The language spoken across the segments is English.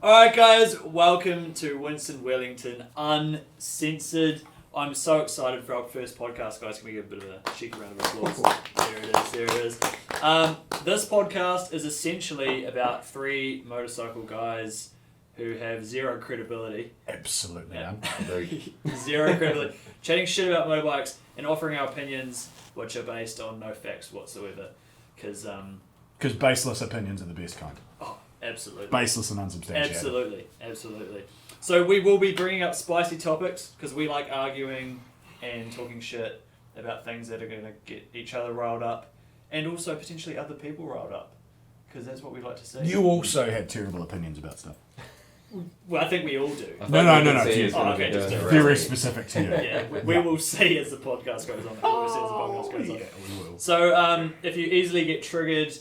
Alright guys, welcome to Winston Wheelington Uncensored. I'm so excited for our first podcast, guys. Can we give a bit of a cheeky round of applause? There it is. This podcast is essentially about three motorcycle guys who have zero credibility. Absolutely Yeah. none. Zero credibility. Chatting shit about motorbikes and offering our opinions, which are based on no facts whatsoever. Because baseless opinions are the best kind. Oh, absolutely. Baseless and unsubstantiated. Absolutely. So we will be bringing up spicy topics because we like arguing and talking shit about things that are going to get each other riled up and also potentially other people riled up because that's what we like to see. You also had terrible opinions about stuff. Well, I think we all do. No. To you. Oh, okay, just Very specific to you. Yeah, we will see as the podcast goes on. We will. So if you easily get triggered,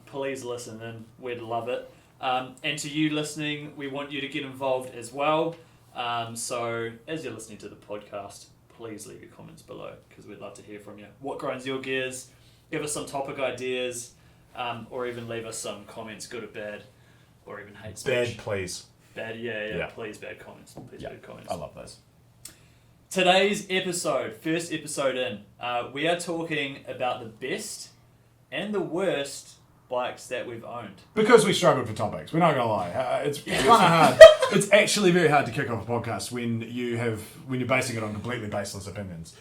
please listen in. We'd love it. And to you listening, we want you to get involved as well. So as you're listening to the podcast, please leave your comments below because we'd love to hear from you. What grinds your gears? Give us some topic ideas, or even leave us some comments, good or bad, or even hate speech. Bad, please. Bad, yeah. Please, bad comments. Bad comments. I love those. Today's episode, first episode in, we are talking about the best and the worst bikes that we've owned. Because we struggled for topics, we're not gonna lie. It's kind of hard. It's actually very hard to kick off a podcast when you're basing it on completely baseless opinions.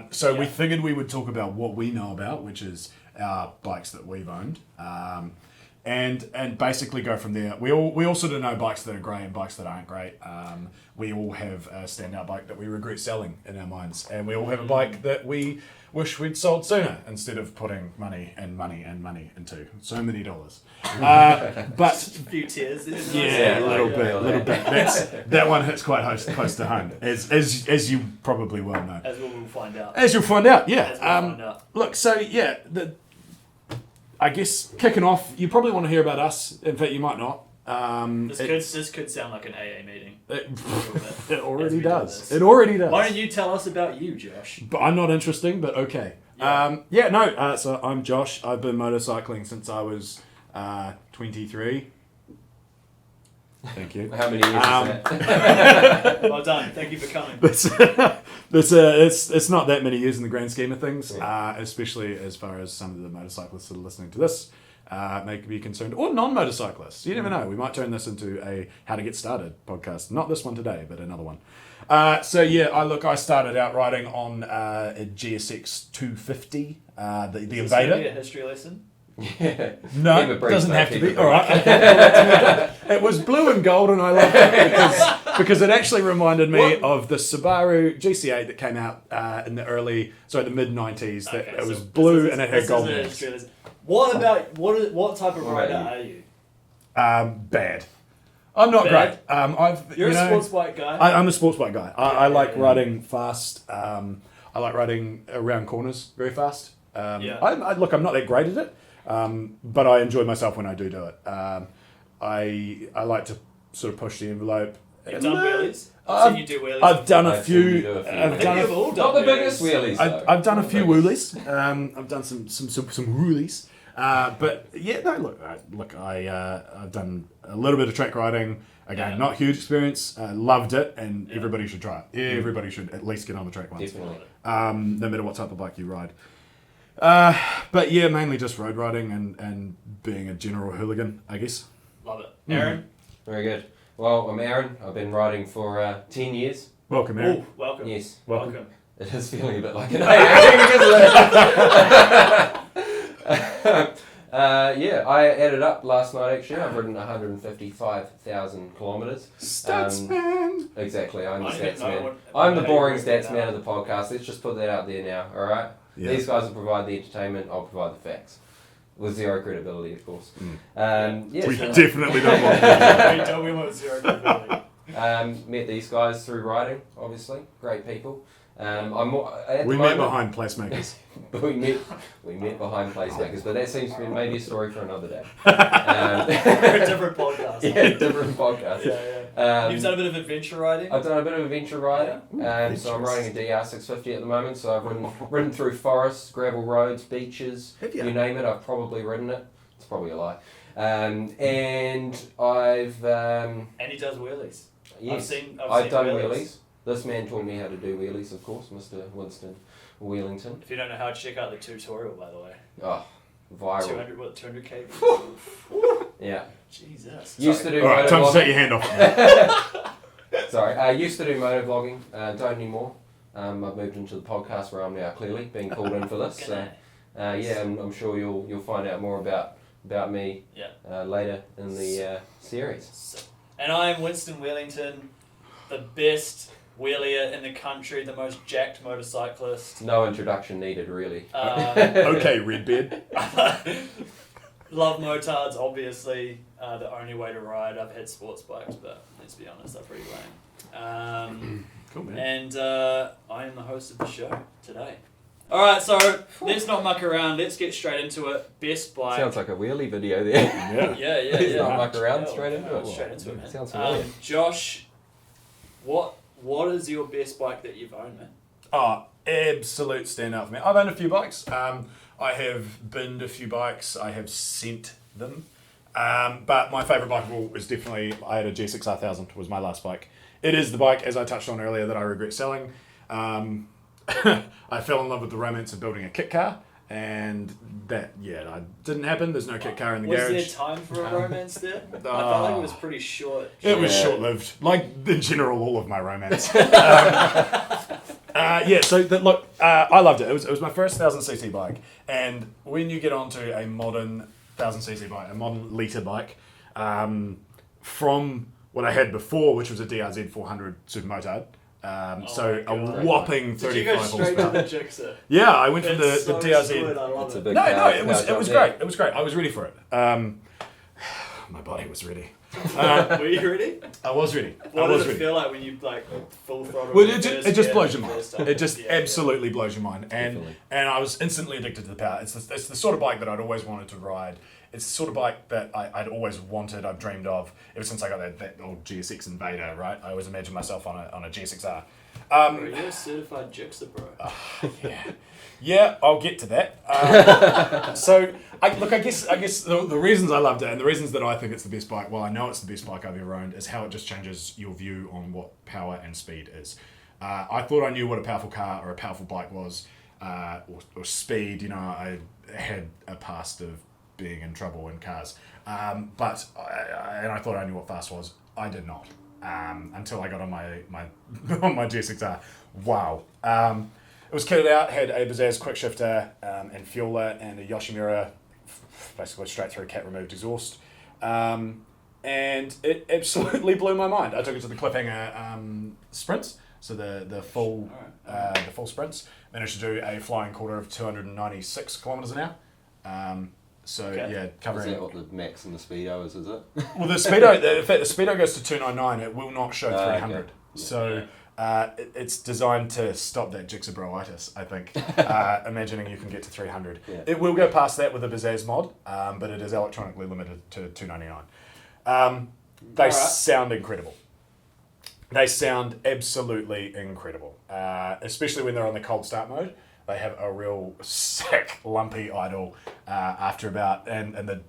So we figured we would talk about what we know about, which is our bikes that we've owned, and basically go from there. We all sort of know bikes that are great and bikes that aren't great. We all have a standout bike that we regret selling in our minds, and we all have a bike that we wish we'd sold sooner instead of putting money into so many dollars. But A few tears. a little bit. That one hits quite close to home, as you probably well know. As we'll find out. As you'll find out, yeah. As we'll find out. Look, so yeah, I guess kicking off, you probably want to hear about us. In fact, you might not. This could sound like an AA meeting. It already does. It already does. Why don't you tell us about you, Josh? But I'm not interesting, but okay. Yeah. So I'm Josh. I've been motorcycling since I was 23. Thank you. How many years is that? Well done. Thank you for coming. It's not that many years in the grand scheme of things, especially as far as some of the motorcyclists that are listening to this may be concerned, or non-motorcyclists. You never know. We might turn this into a how to get started podcast. Not this one today, but another one. I started out riding on a GSX 250, the Is Invader. this a history lesson? Yeah. No, Keep it it brief, doesn't mate, have to keep be. it All right. It was blue and gold, and I loved it because it actually reminded me of the Subaru GC8 that came out in the mid 90s. That it was blue and it had gold bands. What type of rider are you? Bad. I'm not Bad? great. You're a sports bike guy. I'm a sports bike guy. I like riding fast. I like riding around corners very fast. I'm not that great at it, but I enjoy myself when I do it. I like to sort of push the envelope. You've done wheelies? I've seen you do wheelies. I've done a few. I've done Not the biggest wheelies, though. I've done a few wheelies. I've done some wheelies. But yeah, no. I've done a little bit of track riding. Again, not huge experience. Loved it, and everybody should try it. Everybody should at least get on the track once. Definitely. No matter what type of bike you ride. But yeah, mainly just road riding and being a general hooligan, I guess. Love it. Aaron? Very good. Well, I'm Aaron. I've been riding for 10 years. Welcome, Aaron. Welcome. Yes. Welcome. It is feeling a bit like an AA, I added up last night actually. I've ridden 155,000 kilometres. Stats man! Exactly, I'm the I stats didn't know man. what- I'm the I boring didn't know stats man of the podcast. Let's just put that out there now, alright? Yeah. These guys will provide the entertainment, I'll provide the facts. With zero credibility, of course. We So- definitely don't want that. Wait, tell me what zero credibility. Met these guys through riding, obviously. Great people. We met behind placemakers. we met behind placemakers, but that seems to be maybe a story for another day. For a different podcast. Yeah, different podcast. You've done a bit of adventure riding? I've done a bit of adventure riding. So I'm riding a DR650 at the moment. So I've ridden through forests, gravel roads, beaches, Have you? you name it. I've probably ridden it. It's probably a lie. And I've And he does wheelies. yes, I've I've done seen wheelies. This man taught me how to do wheelies, of course, Mr. Winston Wheelington. If you don't know how, check out the tutorial, by the way. Oh, viral. 200k? Yeah. Jesus. Used to do Alright, time to take your hand off. Sorry, I used to do motovlogging, don't anymore. I've moved into the podcast realm now, clearly, being called in for this. So, yeah, I'm sure you'll find out more about me later in the series. And I am Winston Wheelington, the best wheelier in the country, the most jacked motorcyclist. No introduction needed, really. Okay, Redbeard. Love motards, obviously. The only way to ride. I've had sports bikes, but let's be honest, they're pretty lame. Cool, man. And I am the host of the show today. Alright, so let's not muck around. Let's get straight into it. Best bike. Sounds like a wheelie video there. Yeah. Yeah. Not muck around, straight into it. Straight into it, man. Sounds familiar. Josh, what is your best bike that you've owned, man? Oh, absolute standout for me. I've owned a few bikes. I have binned a few bikes. I have sent them. But my favourite bike of all is definitely, I had a G6R1000 was my last bike. It is the bike, as I touched on earlier, that I regret selling. I fell in love with the romance of building a kit car, and that didn't happen. There's no kit car in the garage. Was there time for a romance there? I felt like it was pretty short. It was short-lived, like in general all of my romance. I loved it. It was my first 1000cc bike, and when you get onto a modern 1000cc bike, a modern litre bike, from what I had before, which was a DRZ 400 super motard, a whopping 35 horsepower. Did you go straight to the Gixxer? Yeah, I went from the so DRZ. good, I love it. No, it was great. It was great. I was ready for it. My body was ready. Were you ready? I was ready. What did it feel like when you full throttle? Well, it just blows your mind. It just Yeah, absolutely blows your mind, and Definitely. I was instantly addicted to the power. It's the sort of bike that I'd always wanted to ride. It's the sort of bike that I'd always wanted. I've dreamed of ever since I got that old GSX Invader. Right, I always imagined myself on a GSXR. Bro, you're a certified Gixxer, bro. Yeah, I'll get to that. So, I guess the reasons I loved it and the reasons that I think it's the best bike, well, I know it's the best bike I've ever owned, is how it just changes your view on what power and speed is. I thought I knew what a powerful car or a powerful bike was, or speed. You know, I had a past of being in trouble in cars, but I thought I knew what fast was. I did not. Until I got on my on my G6R. Wow. It was kitted out, had a Bazaz quick shifter and fueler and a Yoshimura, basically straight through cat removed exhaust. And it absolutely blew my mind. I took it to the cliffhanger sprints, so the full sprints. Managed to do a flying quarter of 296 kilometers an hour. Covering. Is that what the max in the Speedo is it? Well, the Speedo, in fact, the Speedo goes to 299. It will not show 300. Okay. So it's designed to stop that Gixxer-broitis, I think. Imagining you can get to 300. Yeah. It will go past that with a Bazaz mod, but it is electronically limited to 299. They sound incredible. They sound absolutely incredible, especially when they're on the cold start mode. They have a real sick, lumpy idle after about, and the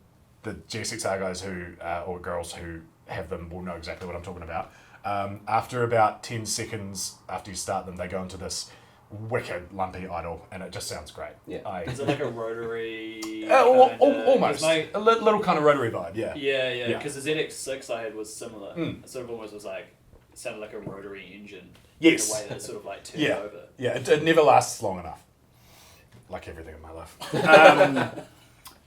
G6R guys or girls who have them will know exactly what I'm talking about. After about 10 seconds after you start them, they go into this wicked, lumpy idle, and it just sounds great. Yeah. Is it like a rotary? Almost. A little kind of rotary vibe, yeah. Yeah, because the ZX6 I had was similar. It sort of almost was like, it sounded like a rotary engine. Yes. In a way that it sort of like turned over. Yeah, it never lasts long enough. Like everything in my life.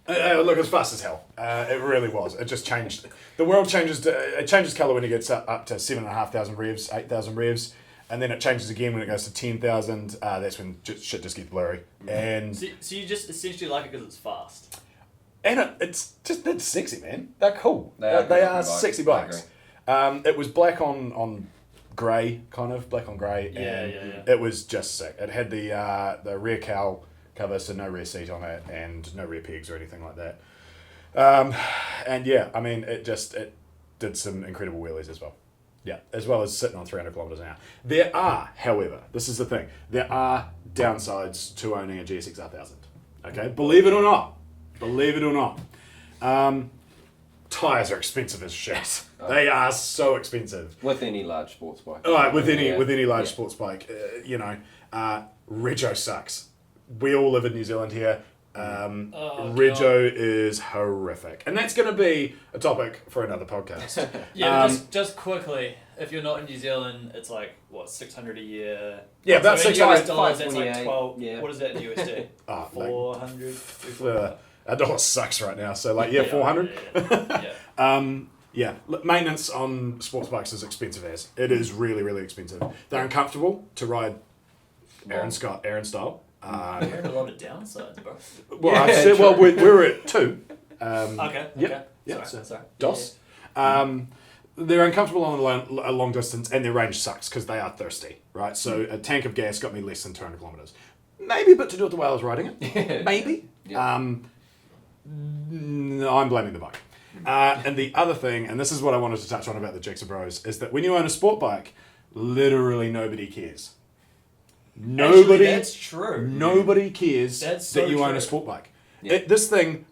Look, it's fast as hell. It really was. It just changed. The world changes. It changes colour when it gets up to 7,500 revs, 8,000 revs, and then it changes again when it goes to 10,000. That's when shit just gets blurry. And so you just essentially like it because it's fast. And it's sexy, man. They're cool. They are good sexy bikes. It was black on grey, kind of black on grey. Yeah. It was just sick. It had the rear cowl cover, so no rear seat on it and no rear pegs or anything like that. It did some incredible wheelies as well. Yeah, as well as sitting on 300 kilometers an hour. There are, however, this is the thing, there are downsides to owning a GSX-R1000. Okay, believe it or not. Tyres are expensive as shit. They are so expensive. With any large sports bike. All right, with any large sports bike, Rego sucks. We all live in New Zealand here. Rego is horrific, and that's going to be a topic for another podcast. Just quickly, if you're not in New Zealand, it's like what, $600 a year. Yeah, about so in $600. US dollars, that's like 528, 12. yeah. What is that in USD? 400. Our dollar sucks right now, so 400. Look, maintenance on sports bikes is expensive as. It is really, really expensive. They're uncomfortable to ride Aaron style. I heard a lot of downsides, bro. Well, we're at 2. Okay. Sorry. DOS. They're uncomfortable on a long distance, and their range sucks because they are thirsty, right? So a tank of gas got me less than 200 kilometres. Maybe a bit to do with the way I was riding it. Maybe. No, I'm blaming the bike. And the other thing, and this is what I wanted to touch on about the Jigsaw Bros, is that when you own a sport bike, literally nobody cares. Actually, that's true. Nobody cares that you own a sport bike. This thing,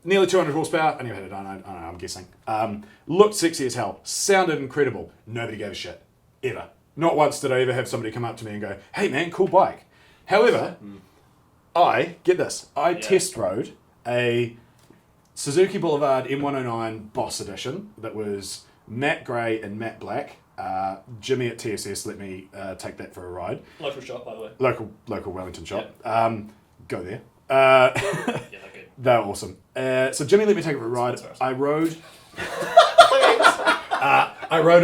nearly 200 horsepower, I never had it done, I don't know, I'm guessing. Looked sexy as hell, sounded incredible. Nobody gave a shit, ever. Not once did I ever have somebody come up to me and go, hey man, cool bike. However, I test rode a Suzuki Boulevard M109 Boss Edition that was matte grey and matte black. Jimmy at TSS let me take that for a ride. Local shop, by the way. Local Wellington shop. Go there. They're good. They're awesome. So Jimmy let me take it for a ride. I rode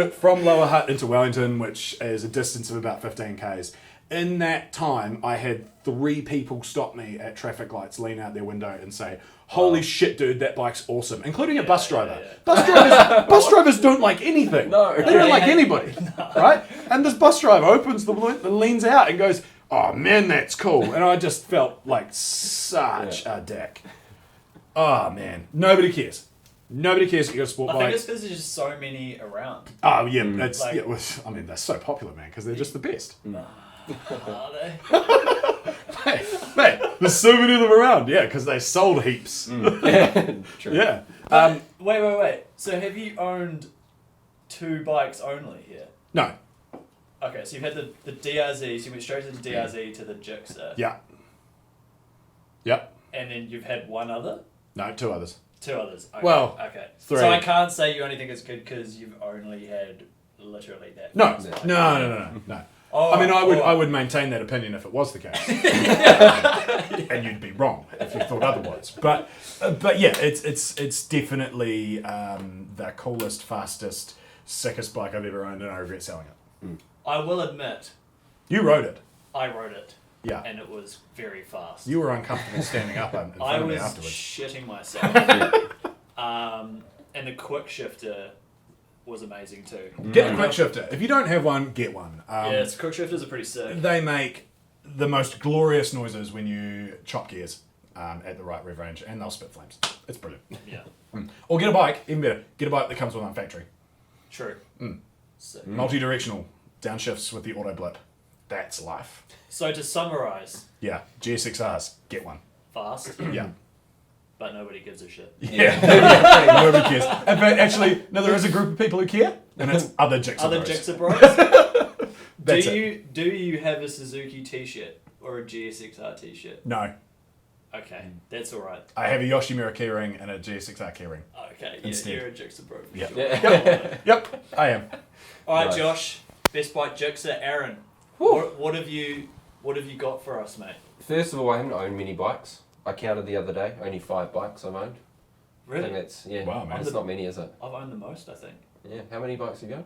it from Lower Hutt into Wellington, which is a distance of about 15 k's. In that time, I had 3 people stop me at traffic lights, lean out their window and say, holy shit, dude, that bike's awesome. Including a bus driver. Yeah. Bus drivers don't like anything. No. They don't like anybody. Right? And this bus driver opens the window and leans out and goes, oh man, that's cool. And I just felt like such a dick. Oh man. Nobody cares. Nobody cares if you got a sport bike. I think it's because there's just so many around. Oh yeah, they're so popular, man, because they're just the best. Are they? Mate, there's so many of them around. Yeah, because they sold heaps. True. Yeah. Wait. So have you owned 2 bikes only here? No. Okay, so you've had the DRZ, so you went straight to the DRZ to the Jigsaw. Yeah. Yep. And then you've had one other? No, 2 others. 2 others. Okay. Well, okay. 3. So I can't say you only think it's good because you've only had literally that. No. first No. Oh, I mean, I would maintain that opinion if it was the case, and you'd be wrong if you thought otherwise. But yeah, it's definitely the coolest, fastest, sickest bike I've ever owned, and I regret selling it. I will admit, You rode it. I rode it. Yeah. And it was very fast. You were uncomfortable standing up in front of me afterwards. I was shitting myself. And the quick shifter was amazing too. Get the quick shifter. If you don't have one, get one. Quick shifters are pretty sick. They make the most glorious noises when you chop gears at the right rev range, and they'll spit flames. It's brilliant. Yeah. Or get a bike, even better. Get a bike that comes with one factory. True. Sick. Multi-directional downshifts with the auto blip. That's life. So to summarise. Yeah, GSXRs, get one. Fast. Yeah. But nobody gives a shit. Yeah. Nobody cares. In fact, actually, no, there is a group of people who care, and it's other Jigsaw Bros. Other Jigsaw Bros? That's do you have a Suzuki t-shirt or a GSXR t-shirt? No. Okay, that's alright. I have a Yoshimura keyring and a GSXR keyring. Okay, Instead. you're a Jigsaw Bro for Yep. sure. Yep, I am. Alright, Nice. Josh, Best Bike Jigsaw, Aaron. What have you got for us, mate? First of all, I haven't owned many bikes. I counted the other day, only 5 bikes I've owned. I Really? think that's, Wow, man. that's not many, is it? I've owned the most, I think. Yeah. How many bikes have you got?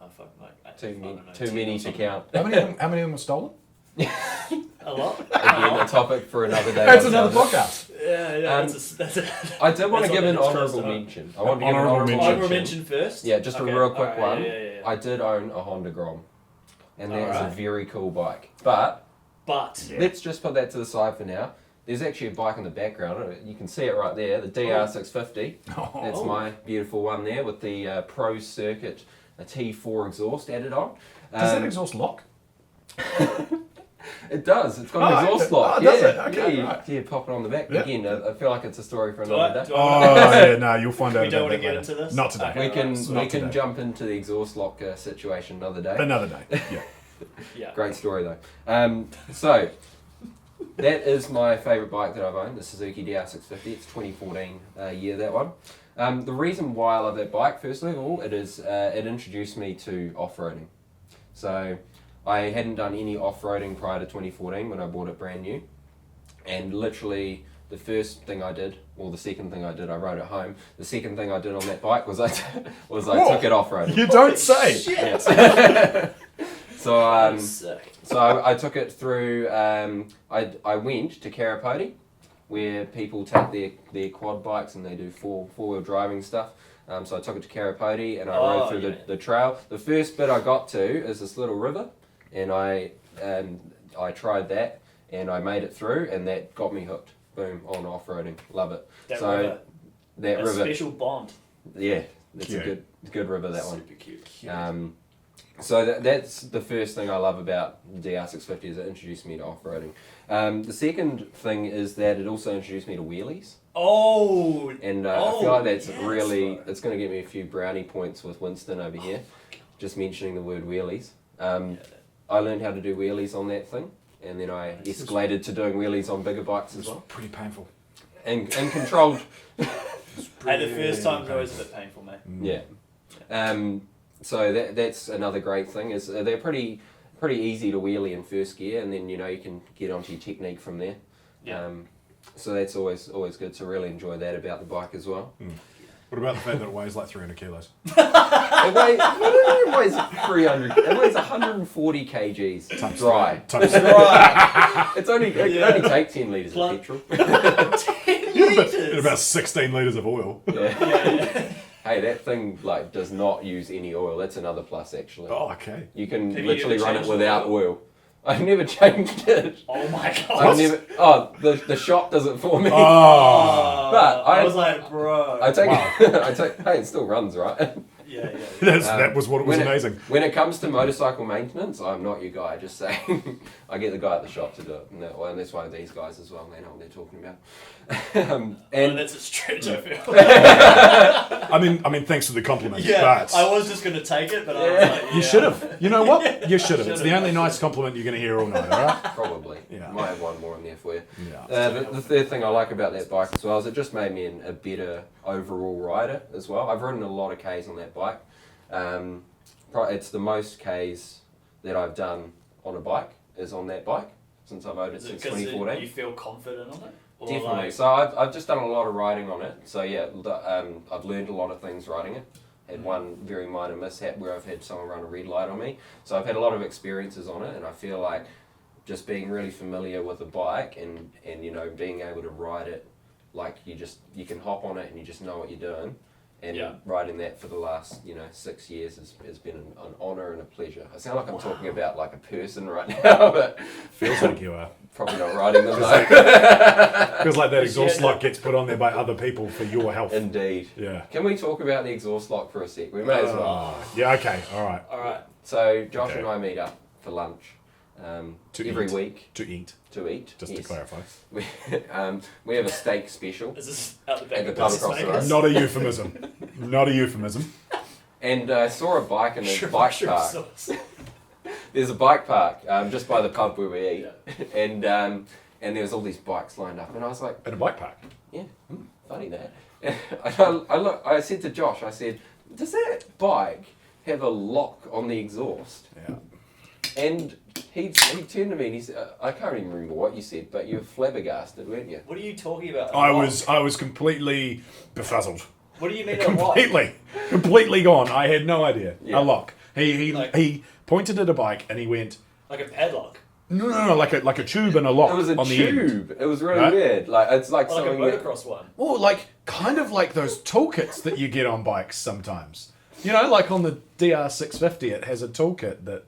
Oh, fuck, like, Too I don't know, too 10 many or to something. count. How many of them were stolen? A lot? Again, a topic for another day. That's another podcast. Yeah, Um, that's a I did want to That's give an what it's honourable close to. mention. I want to give an Honourable honourable mention. Honourable mention first? Yeah, just Okay, a real quick alright, one. yeah. I did own a Honda Grom, and that's Alright. a very cool bike. But But, Yeah. let's just put that to the side for now. There's actually a bike in the background. You can see it right there, the DR650. That's my beautiful one there with the Pro Circuit, a T4 exhaust added on. Does that exhaust lock? It does. It's got an exhaust lock. Does it? Okay, yeah, right. yeah, pop it on the back. Yeah. Again, I feel like it's a story for Do I- another day. do I- Yeah, no, you'll find out. We don't about want to that get later. into this? Not today. Okay. We can Alright, we can today. jump into the exhaust lock situation another day. Another day. Yeah. Yeah. Great story though. So that is my favourite bike that I've owned, the Suzuki DR650. It's 2014 year, that one. The reason why I love that bike, first of all, it introduced me to off-roading. So I hadn't done any off-roading prior to 2014 when I bought it brand new. And literally the first thing I did, or the second thing I did, I rode it home. The second thing I did on that bike was I took it off-roading. You don't say. Yeah. So Sick. so I took it through. I went to Karapoti, where people take their quad bikes and they do four-wheel driving stuff. So I took it to Karapoti and I rode through the trail. The first bit I got to is this little river, and I tried that and I made it through, and that got me hooked. Boom, on off-roading. Love it. That so river. that A river, special bond. yeah, it's Cute. a good river, that one. Super cute. So that's the first thing I love about the DR650 is it introduced me to off-roading. The second thing is that it also introduced me to wheelies. Oh. And I feel like that's yes, really, bro. it's going to get me a few brownie points with Winston over here, just mentioning the word wheelies. I learned how to do wheelies on that thing, and then I escalated to doing wheelies on bigger bikes as well. Pretty painful. And controlled, Hey, the first time's always a bit painful, mate. yeah. So that's another great thing is they're pretty easy to wheelie in first gear, and then you can get onto your technique from there. Yeah. So that's always good to really enjoy that about the bike as well. What about the fact that it weighs like 300 kilos? It weighs 300. It weighs 140 kgs dry. Right. It only take 10 litres of Plug. petrol. 10 litres. And about 16 litres of oil. Yeah. Hey, that thing does not use any oil. That's another plus actually. Oh, okay. You can Have you literally ever run it changed the without oil. I've never changed it. Oh my god. I've never. Oh, the shop does it for me. Oh. But I was like, bro. I take. Wow. Hey, it still runs, right? Yeah. That was what it was amazing. When it comes to motorcycle maintenance, I'm not your guy. Just saying, I get the guy at the shop to do it, and that's one of these guys as well. They know what they're talking about. And that's a stretch, I feel. I mean, thanks for the compliment. Yeah, but I was just going to take it, but I was like, yeah. you should have. You know what? You should have. It's the only nice compliment you're going to hear all night, all right? Probably. Yeah. Might have one more in there for you. Yeah. The third thing I like about that bike as well is it just made me a better overall rider as well. I've ridden a lot of Ks on that bike. It's the most Ks that I've done on a bike is on that bike since I've owned it Is it since 'cause 2014. you feel confident on it? Or Definitely. like- So I've just done a lot of riding on it. So yeah, I've learned a lot of things riding it. Had one very minor mishap where I've had someone run a red light on me. So I've had a lot of experiences on it, and I feel like just being really familiar with a bike and being able to ride it like you can hop on it and you just know what you're doing. And riding that for the last 6 years has been an honour and a pleasure. I sound like I'm talking about like a person right now, but Feels like you are. probably not riding them. Feels like that exhaust lock gets put on there by other people for your health. Indeed. Yeah. Can we talk about the exhaust lock for a sec? We may as well. Yeah, okay, all right. All right. So Josh Okay. and I meet up for lunch To every eat. week To eat, to eat. just Yes. to clarify. We have a steak special. Is this out the back And of the pub business across the makers? Not a euphemism. Not a euphemism. And I saw a bike in a Sure, bike sure, park. sauce. There's a bike park just by the pub where we eat. And there was all these bikes lined up. And I was like, At a bike park. yeah, funny that. I said to Josh, I said, does that bike have a lock on the exhaust? Yeah. And he turned to me and he said, I can't even remember what you said, but you were flabbergasted, weren't you? What are you talking about? I was completely befuzzled. What do you mean a lock? Completely gone. I had no idea. Yeah. A lock. He Like- pointed at a bike and he went, Like a padlock? no, like a tube and a lock It was a on the end. tube. It was really Right? weird. Like it's like Or like a something that, motocross one? Or kind of like those toolkits that you get on bikes sometimes. Like on the DR650, it has a toolkit that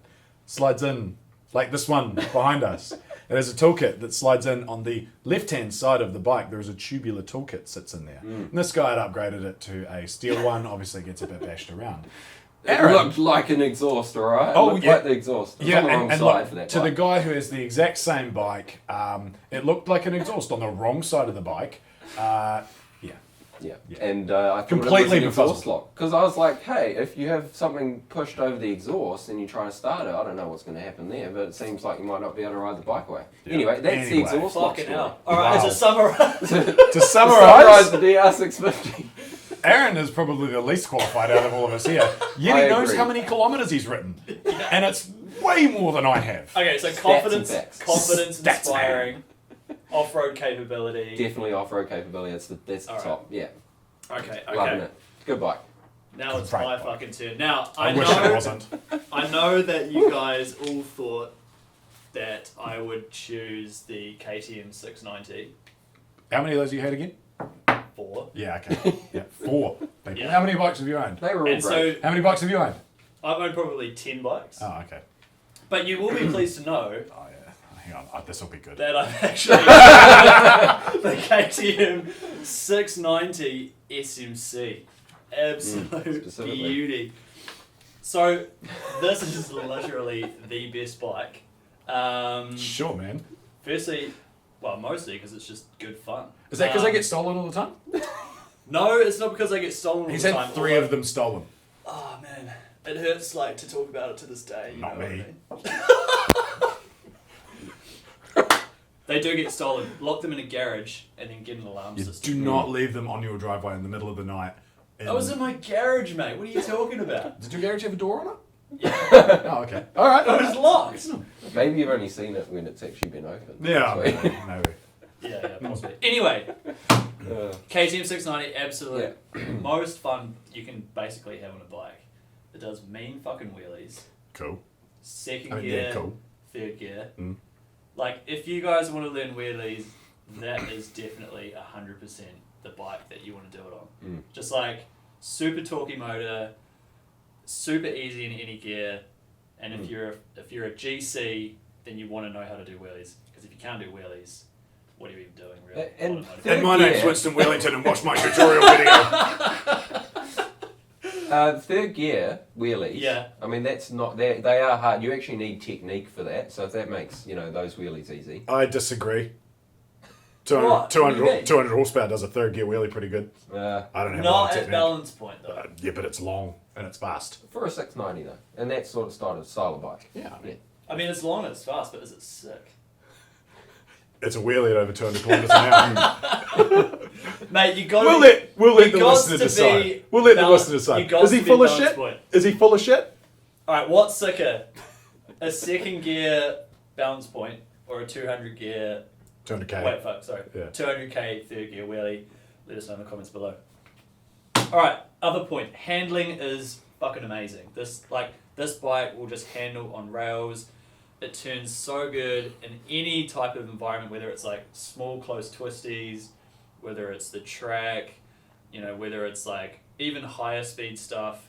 slides in, like this one behind us. It has a toolkit that slides in on the left-hand side of the bike. There is a tubular toolkit sits in there. And this guy had upgraded it to a steel one. Obviously, it gets a bit bashed around. Aaron. looked like an exhaust, alright? Oh, It looked yeah. like the exhaust. It was on the wrong and side look, for that to bike. the guy who has the exact same bike, it looked like an exhaust on the wrong side of the bike. Yeah, Yeah. and I thought Completely it was an befuddled. exhaust lock. Because I was like, hey, if you have something pushed over the exhaust and you try to start it, I don't know what's going to happen there, but it seems like you might not be able to ride the bike away. Yeah. Anyway, that's Anyway. the exhaust lock Fucking story. hell. Alright, Wow. to summarize. To Summarize summarise, the DR650. Aaron is probably the least qualified out of all of us here. Yet I he knows agree. how many kilometres he's ridden. And it's way more than I have. Okay, so and confidence facts. confidence Stats, inspiring. Off-road capability. Definitely off-road capability, that's the Alright. top. Yeah, Okay, loving okay. it. Good bike. Now it's Right. my fucking turn. Now I I wish it know wasn't. I know that you guys all thought that I would choose the KTM 690 How many of those you had again? for. Yeah, okay. Yeah, 4 people. Yeah. How many bikes have you owned? They were all And great. so How many bikes have you owned? I've owned probably 10 bikes. Oh, okay. But you will be pleased to know Oh, yeah. Hang on. Oh, this will be good. that I've actually the KTM 690 SMC. Absolute specifically. beauty. So this is literally the best bike. Sure, man. Firstly, well, mostly because it's just good fun. Is that because they get stolen all the time? No, it's not because I get stolen all He's the had time. 3 of them stolen. Oh man, it hurts like to talk about it to this day. You Not know me. what I mean? They do get stolen. Lock them in a garage and then get an alarm You system. do not leave them on your driveway in the middle of the night. I was in my garage, mate. What are you talking about? Did your garage have a door on it? Yeah, Oh, okay. All right. it was locked. Maybe you've only seen it when it's actually been opened. Yeah, So- maybe. Yeah, possibly. Anyway, KTM 690, absolute most fun you can basically have on a bike. It does mean fucking wheelies. Cool. Second I mean, gear, yeah, cool. third gear. Mm. Like, if you guys want to learn wheelies, that is definitely 100% the bike that you want to do it on. Mm. Just like super torquey motor, super easy in any gear, and if you're a GC, then you want to know how to do wheelies. Because if you can't do wheelies, what are you even doing, really? And Automotive. And my name's Yeah. Winston Wheelington, and watch my tutorial video. Third gear wheelies. Yeah. I mean, that's not they are hard. You actually need technique for that. So if that makes those wheelies easy. I disagree. What? 200, What do you mean? 200 horsepower does a third gear wheelie pretty good. I don't have a lot Not of at technique. balance point, though. Yeah, but it's long and it's fast. For a 690 though, and that sort of style of bike. Yeah, I mean, I mean, it's long and it's fast, but is it sick? it's a wheelie at over 200 kilometers an hour. Mate, you got we'll let the gots listener to decide. be We'll let the balance- listener you decide. gots Is he to be full of balance shit? point. Is he full of shit? Alright, what's sicker? A second gear balance point or a 200 gear... 200k. Wait, fuck, sorry. Yeah. 200k third gear wheelie. Let us know in the comments below. Alright, other point. Handling is fucking amazing. This bike will just handle on rails. It turns so good in any type of environment, whether it's like small, close twisties, whether it's the track, whether it's like even higher speed stuff.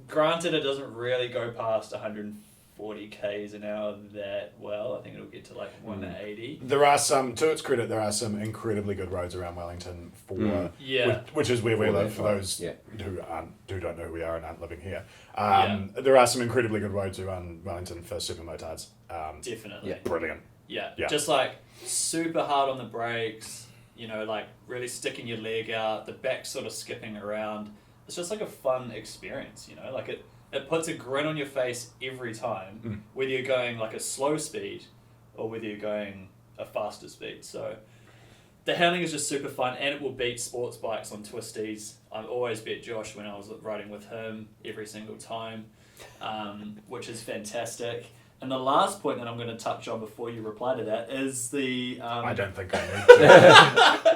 Granted, it doesn't really go past 140 k's an hour that well. I think it'll get to like 180. There are some, to its credit, there are some incredibly good roads around Wellington for Yeah. which is where we For live. that For bike, those yeah. who don't know who we are and aren't living here, Yeah. there are some incredibly good roads around Wellington for super motards. Definitely. Yeah. Brilliant. Yeah. Yeah. Just like super hard on the brakes, like really sticking your leg out, the back sort of skipping around. It's just like a fun experience, like it puts a grin on your face every time, whether you're going like a slow speed or whether you're going a faster speed. So the handling is just super fun, and it will beat sports bikes on twisties. I always beat Josh when I was riding with him every single time, which is fantastic. And the last point that I'm going to touch on before you reply to that is the... I don't think I need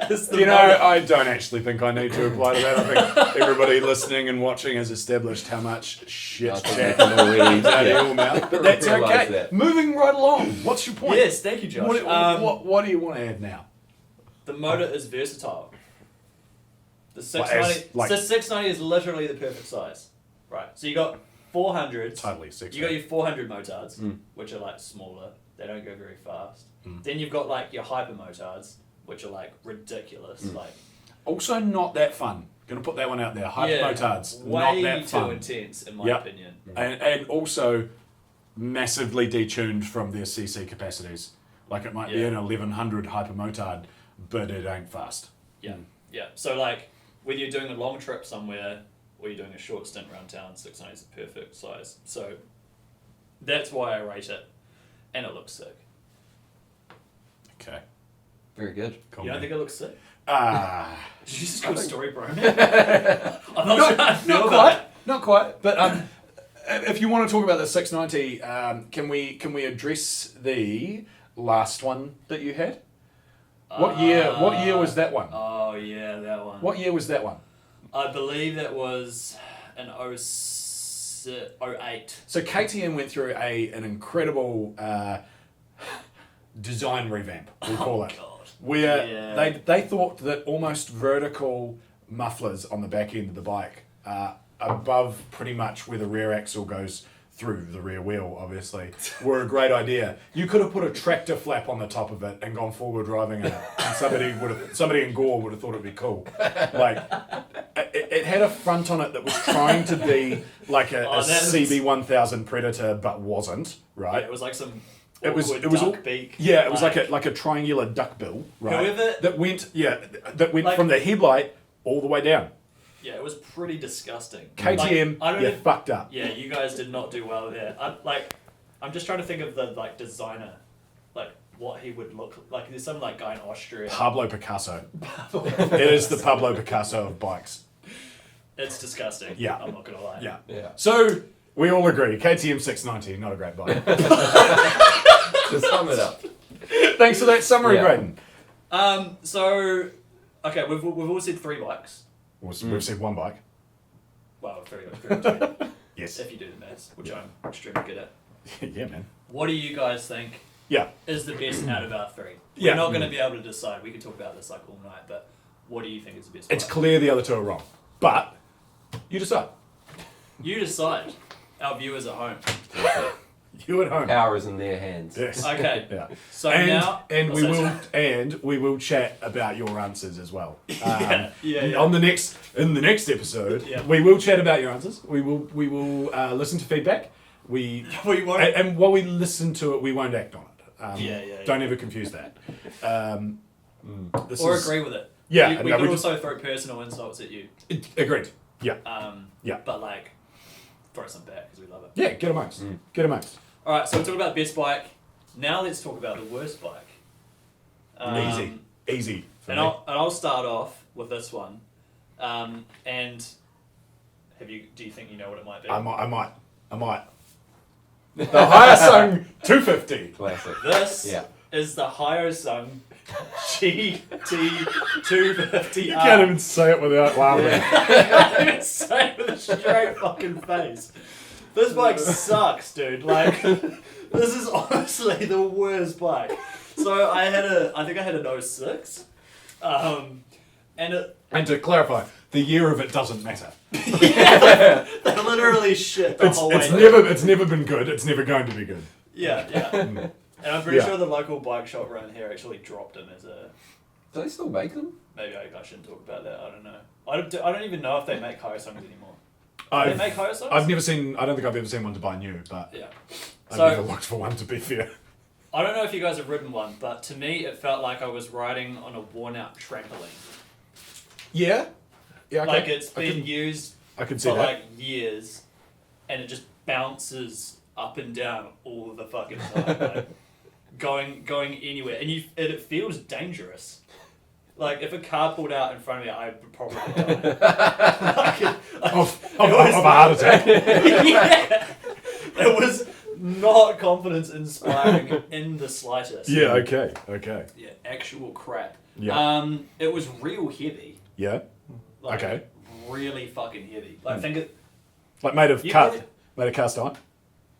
to. is the You know, motor- I don't actually think I need to reply to that. I think everybody listening and watching has established how much shit I think chat we can all really- comes out of yeah. your mouth. But that's Realise okay. that. Moving right along. What's your point? Yes, thank you, Josh. What do you want to add now? The motor is versatile. The Like- 690 is literally the perfect size. Right, so you got 400s. Totally sexy. You got your 400 motards, which are like smaller. They don't go very fast. Then you've got like your hyper motards, which are like ridiculous. Like, Also not that fun. Gonna put that one out there. Hyper Yeah, motards, way not that too fun. intense, in my Yep. opinion. And also massively detuned from their CC capacities. Like it might be Yeah. an 1100 hyper motard, but it ain't fast. Yeah, yeah. So like, whether you're doing a long trip somewhere or you're doing a short stint around town, 690 is the perfect size. So that's why I rate it, and it looks sick. Okay. Very good. Cool, You don't man. think it looks sick? Did Did you just go story, bro? I'm not sure how I feel not about quite. it. Not quite. But if you want to talk about the 690, can we address the last one that you had? What year was that one? Oh yeah, that one. What year was that one? I believe that was an 08. So KTM went through an incredible design revamp, we'll call it. God. Where Yeah. they thought that almost vertical mufflers on the back end of the bike, above pretty much where the rear axle goes through the rear wheel, obviously, were a great idea. You could have put a tractor flap on the top of it and gone forward driving in it, and somebody in Gore would have thought it'd be cool. Like, it had a front on it that was trying to be like a CB1000 Predator, but wasn't, right? Yeah, it was like some. It was duck beak. Yeah, it was like a triangular duck bill, right? Whoever- that went Like- from the headlight all the way down. Yeah, it was pretty disgusting. KTM, Like, I don't you even- fucked up. Yeah, you guys did not do well there. I'm just trying to think of the designer, like what he would look like. There's some guy in Austria. Pablo Picasso. It is the Pablo Picasso of bikes. It's disgusting. Yeah. I'm not gonna lie. Yeah. Yeah. So we all agree, KTM 690, not a great bike. To sum it up. Thanks for that summary, Yeah. Braden. So, okay, we've all said 3 bikes. We've said one bike. Well, very good. Yes. If you do the maths, which I'm extremely good at. Yeah, man. What do you guys think Yeah. is the best out of our 3? Yeah. We're not going to be able to decide. We could talk about this all night, but what do you think is the best? It's bike? clear the other two are wrong. But you decide. You decide. Our viewers at home. You at home. Power is in their hands. Yes. Okay. Yeah. So and now, we will chat about your answers as well. Yeah. On in the next episode, Yeah. we will chat about your answers. We will listen to feedback. we won't. And while we listen to it, we won't act on it. Yeah. Don't ever confuse that. This Or is- agree with it. Yeah, We no, could we also throw personal insults at you. Agreed. Yeah. Yeah. But throw some back because we love it. Yeah. Get amongst. Get amongst. All right. So we talked about the best bike. Now let's talk about the worst bike. Easy. For And me. I'll start off with this one. And do you think you know what it might be? I might. The Hyosung 250. Classic. This Yeah. is the Hyosung GT250R. You can't even say it without laughing. I can't even say it with a straight fucking face. This bike sucks, dude. This is honestly the worst bike. So I think I had an 06. And it, And to clarify, the year of it doesn't matter. they literally shit the whole way. It's never been good. It's never going to be good. Yeah. And I'm pretty Yeah. sure the local bike shop around here actually dropped him as a. Do they still make them? Maybe I shouldn't talk about that. I don't know. I don't even know if they make Hyosungs anymore. Do they make Hyosungs? I've never seen. I don't think I've ever seen one to buy new, but Yeah. I've So never looked for one. To be fair. I don't know if you guys have ridden one, but to me it felt like I was riding on a worn-out trampoline. Yeah. Yeah. Okay. It's been used I can see for that. years, and it just bounces up and down all the fucking time, going anywhere, and it feels dangerous. If a car pulled out in front of me, I would probably die. Of a heart attack. Yeah, it was not confidence inspiring in the slightest. Yeah. Okay. Okay. Yeah, actual crap. Yeah. It was real heavy. Yeah. Okay. Really fucking heavy. Think it. Like made of You cast iron.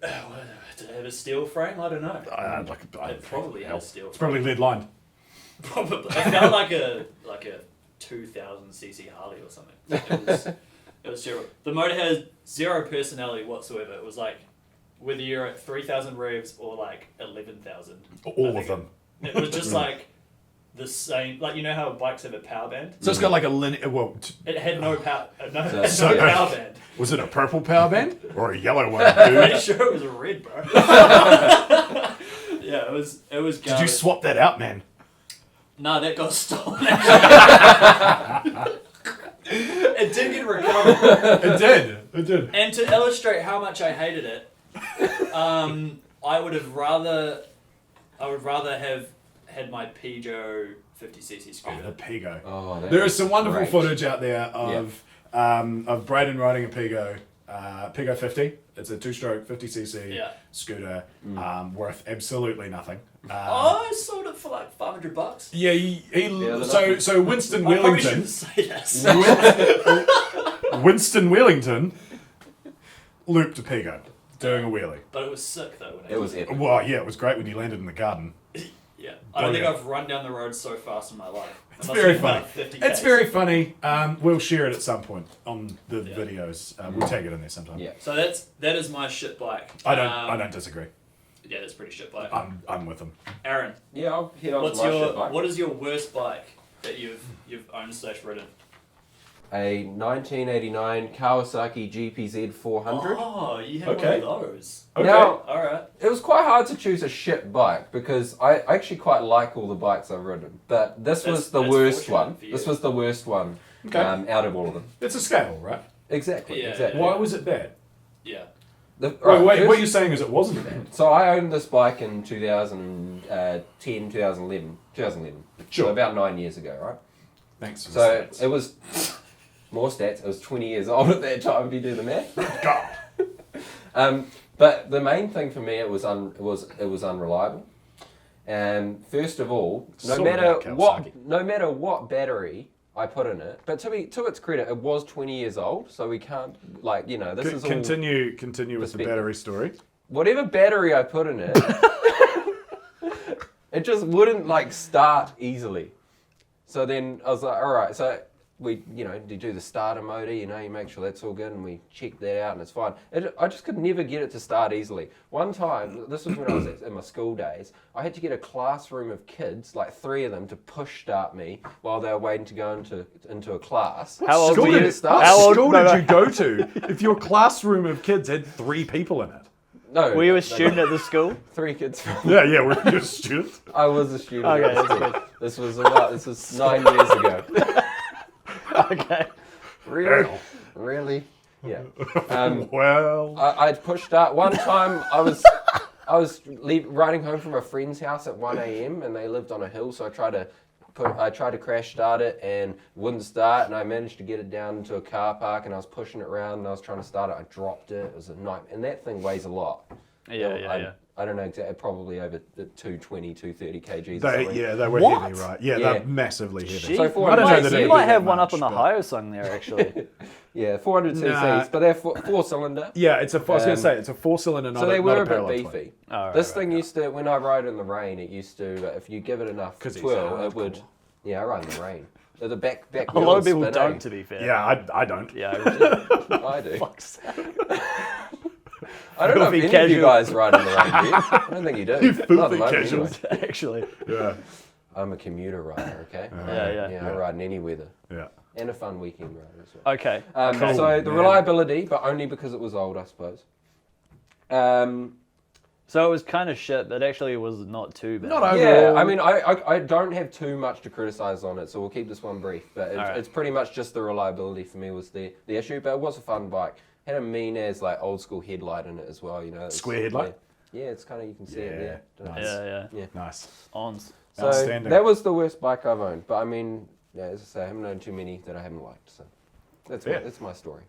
Did it have a steel frame? I don't know. It probably has steel. It's probably lead lined. Probably. It felt like a 2000cc Harley or something. It was terrible. The motor has zero personality whatsoever. It was whether you're at 3,000 revs or 11,000. All of them. It was just the same, like, you know how bikes have a power band? So it's got like a linear. Well, It had no power, So- no power band. was it a purple power band or a yellow one, I'm dude? pretty sure it was a red, bro. Yeah, it was Did you garbage. swap that out, man? No, that got stolen. It did get recovered. It did. It did. And to illustrate how much I hated it, I would rather have had my Peugeot 50cc Oh, scooter. the Pigo. Oh, that There is is some wonderful great. footage out there of Braden riding a Pigo 50. It's a 2-stroke 50cc Yeah. scooter worth absolutely nothing. I sold it for like $500. Yeah, so Winston I probably shouldn't Wheelington, say this. Winston Wheelington looped a Pigo doing a wheelie. But it was sick though. When It was epic. Well, yeah, it was great when you landed in the garden. Yeah. I don't think yeah. I've run down the road so fast in my life. It's It must very be funny. about 50 It's Ks. very funny. We'll share it at some point on the Yeah. videos. We'll tag it in there sometime. Yeah. So that is my shit bike. I don't disagree. Yeah, that's pretty shit bike. I'm with them. Aaron, Yeah, I'll head on what's to my shit bike. what is your worst bike that you've owned / ridden? A 1989 Kawasaki GPZ 400. Oh, you have Okay. one of those. Okay. Now, All right. it was quite hard to choose a shit bike because I actually quite like all the bikes I've ridden, but this was the That's worst fortunate one. for you. This was the worst one Okay. out of all of them. It's a scale, right? Exactly. Yeah, exactly. Why was it bad? Yeah. Right, Wait, first- what you're saying is it wasn't bad. So I owned this bike in 2010, 2011. Sure. So about 9 years ago, right? Thanks for So the stats. it was more stats. It was 20 years old at that time if you do the math. God. But the main thing for me, it was unreliable. And first of all, no Sort of matter about what battery I put in it, but to its credit, it was 20 years old, so we can't this is all Continue with the perspective. battery story. whatever battery I put in it, it just wouldn't start easily. So then I was like, all right, so we, you do the starter motor, you make sure that's all good, and we check that out, and it's fine. I just could never get it to start easily. One time, this was when I was in my school days, I had to get a classroom of kids, like 3 of them, to push start me while they were waiting to go into a class. How old School were did- you? start? How What old- school no, did no. you go to if your classroom of kids had 3 people in it? No. Were you no, a student at the school? 3 kids. Yeah, were you a student? I was a student. Okay, at the that's school. This was 9 years ago. Okay. Really? Hell. Really? Yeah. Well, I'd pushed start. One time I was riding home from a friend's house at 1 a.m. and they lived on a hill, so I tried to crash start it and wouldn't start, and I managed to get it down into a car park, and I was pushing it around and I was trying to start it. I dropped it. It was a nightmare, and that thing weighs a lot. Yeah. I don't know exactly, probably over 220, 230 kgs. or they something. were What? heavy, right? Yeah, Yeah. they're massively heavy. Gee, So you 400 might, cc. you might have that one much, up on the but- higher song there, actually. Yeah, 400 cc's, Nah. but they're 4-cylinder. Yeah, I was going to say, it's a 4-cylinder, not So they a, were not a a bit parallel beefy. twin. Oh, This right, thing used to, when I ride in the rain, it used to, if you give it enough 'Cause he's twirl, it would. hardcore. Yeah, I ride in the rain. The back A wheel lot would of people spin, don't, eh? to be fair. Yeah, I don't. Yeah, I really- I do. fuck's sake. I don't know if Filthy any of you casual. guys ride in the rain, do you? I don't think you do. You Not at the filthy moment, casuals. anyway. Actually. Yeah, I'm a commuter rider, okay? Yeah. I ride in any weather. yeah. And a fun weekend rider as well. Okay. Cool, So the man. reliability, but only because it was old, I suppose. So it was kind of shit, but actually it was not too bad. Not overall. Yeah, I mean, I don't have too much to criticize on it, so we'll keep this one brief. But Alright. it's pretty much just the reliability for me was the issue. But it was a fun bike. Had a mean as old school headlight in it as well. It's- Square headlight? Yeah, it's kind of you can see it there. Don't know. Yeah. Yeah. Nice. Ons. So Outstanding. that was the worst bike I've owned. But I mean, yeah, as I say, I haven't owned too many that I haven't liked. So that's my story.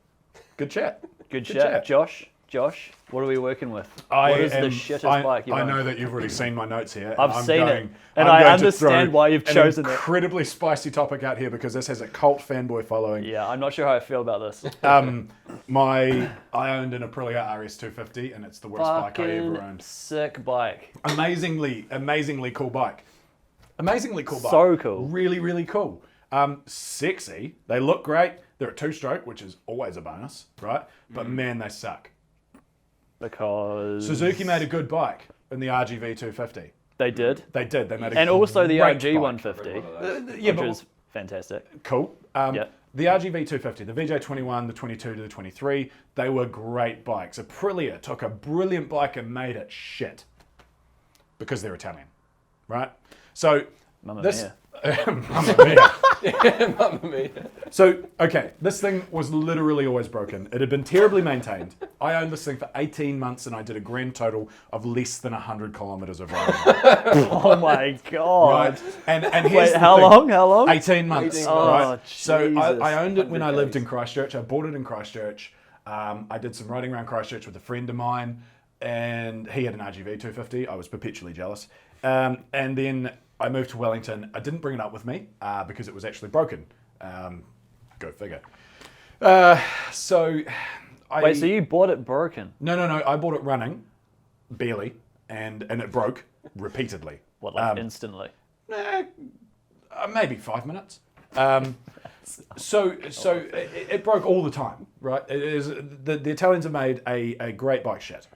Good chat. Good chat. chat. Josh, what are we working with? What is the shittest bike you've I owned? know that you've already seen my notes here. and I've I'm seen it, going- and I'm I going to understand throw why you've chosen an it. incredibly spicy topic out here because this has a cult fanboy following. Yeah, I'm not sure how I feel about this. I owned an Aprilia RS250 and it's the worst bike I ever Fucking owned. sick bike. Amazingly cool bike. Amazingly cool bike. So cool. Really, really cool. Sexy. They look great. They're a 2-stroke, which is always a bonus, right? But man, they suck. Because Suzuki made a good bike in the RGV 250. They did. They did. They made a And also the great RG bike. 150, Yeah, which but was fantastic. cool. Yeah. The RGV 250, the VJ21, the 22 to the 23, they were great bikes. Aprilia took a brilliant bike and made it shit because they're Italian, right? So Mamma this, mia. Mamma mia. Mamma mia. So, okay, this thing was literally always broken. It had been terribly maintained. I owned this thing for 18 months and I did a grand total of less than 100 kilometres of riding. Oh my god. Right? And here's Wait, the how thing. long? How long? 18 months. 18 right? months. So Oh, Jesus. I owned it when I 100 lived in days. Christchurch. I bought it in Christchurch. I did some riding around Christchurch with a friend of mine, and he had an RGV 250. I was perpetually jealous. And then I moved to Wellington. I didn't bring it up with me because it was actually broken. Go figure. So Wait, so you bought it broken? No. I bought it running, barely, and it broke repeatedly. What, like instantly? Maybe 5 minutes. So it broke all the time, right? It is the Italians have made a great bike shit.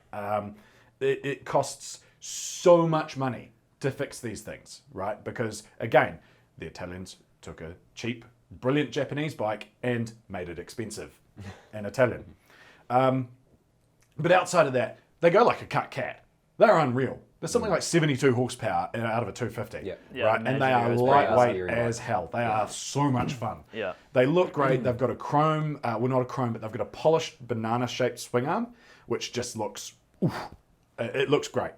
It costs so much money to fix these things, right? Because again, the Italians took a cheap, brilliant Japanese bike and made it expensive and Italian. But outside of that, they go like a cut cat. They're unreal. There's something like 72 horsepower out of a 250, Yeah. Yeah, right? And they amazing. are It was pretty lightweight scary, as hell. They are so much fun. Yeah. They look great. They've got a chrome, well, not a chrome, but they've got a polished banana-shaped swing arm, which just looks, it looks great.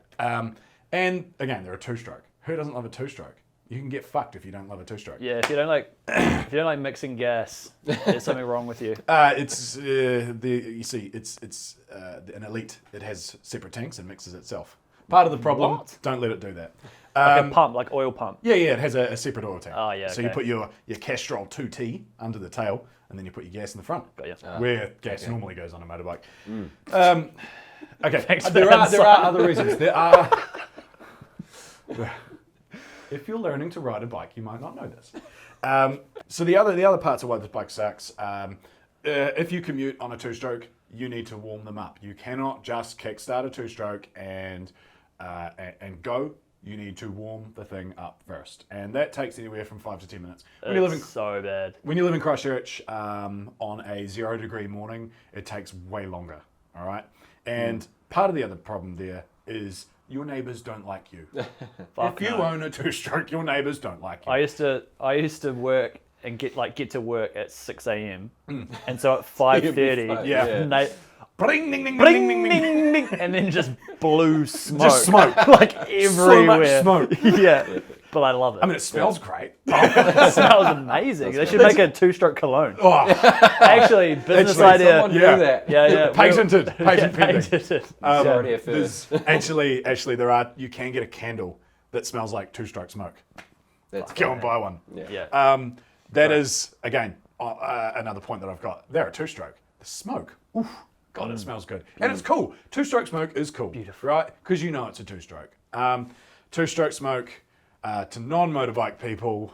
And again, they're a two-stroke. Who doesn't love a two-stroke? You can get fucked if you don't love a two-stroke. Yeah, if you don't like mixing gas, there's something wrong with you. It's you see, it's an Elite. It has separate tanks and mixes itself. Part of the problem. What? Don't let it do that. Like a pump, like oil pump. Yeah, it has a separate oil tank. Oh, yeah, So you okay. put your Castrol 2T under the tail, and then you put your gas in the front, Got you. where gas normally goes on a motorbike. Okay, Thanks for there that are other reasons. There are. If you're learning to ride a bike, you might not know this. So the other parts of why this bike sucks. If you commute on a two-stroke, you need to warm them up. You cannot just kickstart a two-stroke and go. You need to warm the thing up first, and that takes anywhere from 5 to 10 minutes. When you live in So bad. when you live in Christchurch on a 0-degree morning, it takes way longer. All right, and part of the other problem there is your neighbours don't like you. Fuck If you no. own a two-stroke, your neighbours don't like you. I used to work and get to work at 6 a.m. And so at 5:30, Yeah. and they Bring, ding, ding, bling, ding, ding, ding. ding, ding, and then just blew smoke. Just smoke. like So much everywhere. smoke. Yeah, but I love it. I mean, it smells great. It smells amazing. They should make a two-stroke cologne. Oh, Actually, business Actually, idea. Someone Yeah. do that. Yeah. patented, patent Yeah, pending. patented. Already a There's first. actually you can get a candle that smells like two-stroke smoke. That's Go and buy one. Yeah. That is, again, another point that I've got. They're a two-stroke. The smoke, oof, God, it smells good. And it's cool. Two-stroke smoke is cool. Beautiful. Right? Because you know it's a two-stroke. Two-stroke smoke, to non-motorbike people,